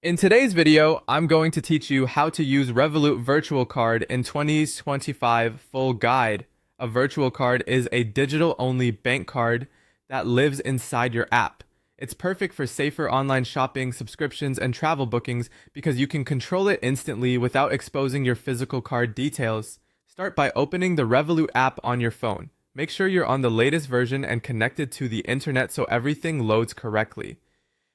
In today's video, I'm going to teach you how to use Revolut Virtual Card in 2025 Full Guide. A virtual card is a digital-only bank card that lives inside your app. It's perfect for safer online shopping, subscriptions, and travel bookings because you can control it instantly without exposing your physical card details. Start by opening the Revolut app on your phone. Make sure you're on the latest version and connected to the internet so everything loads correctly.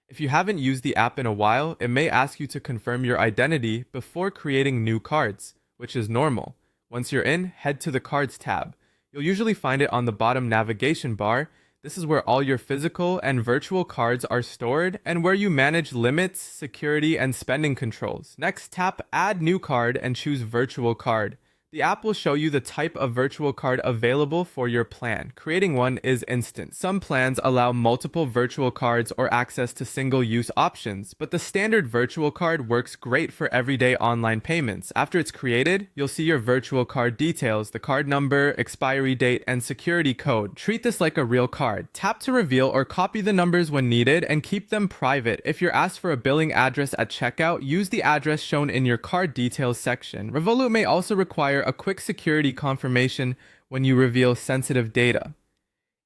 If you haven't used the app in a while, it may ask you to confirm your identity before creating new cards, which is normal. Once you're in, head to the Cards tab. You'll usually find it on the bottom navigation bar. This is where all your physical and virtual cards are stored and where you manage limits, security, and spending controls. Next, tap Add New Card and choose Virtual Card. The app will show you the type of virtual card available for your plan. Creating one is instant. Some plans allow multiple virtual cards or access to single-use options, but the standard virtual card works great for everyday online payments. After it's created, you'll see your virtual card details, the card number, expiry date, and security code. Treat this like a real card. Tap to reveal or copy the numbers when needed and keep them private. If you're asked for a billing address at checkout, use the address shown in your card details section. Revolut may also require a quick security confirmation when you reveal sensitive data.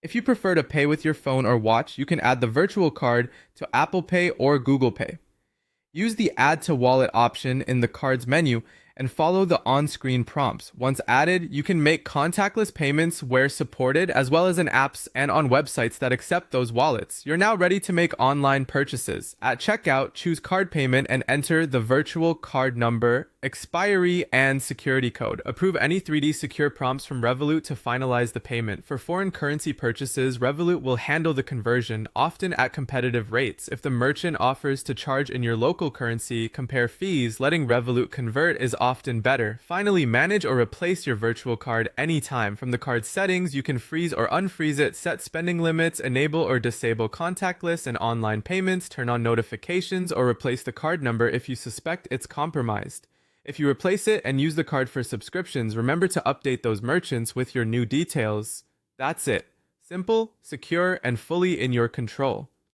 If you prefer to pay with your phone or watch, you can add the virtual card to Apple Pay or Google Pay. Use the Add to Wallet option in the card's menu and follow the on-screen prompts. Once added, you can make contactless payments where supported, as well as in apps and on websites that accept those wallets. You're now ready to make online purchases. At checkout, choose card payment and enter the virtual card number, expiry, and security code. Approve any 3D secure prompts from Revolut to finalize the payment. For foreign currency purchases, Revolut will handle the conversion, often at competitive rates. If the merchant offers to charge in your local currency, compare fees. Letting Revolut convert is often better. Finally, manage or replace your virtual card anytime. From the card settings, you can freeze or unfreeze it, set spending limits, enable or disable contactless and online payments, turn on notifications, or replace the card number if you suspect it's compromised. If you replace it and use the card for subscriptions, remember to update those merchants with your new details. That's it. Simple, secure, and fully in your control.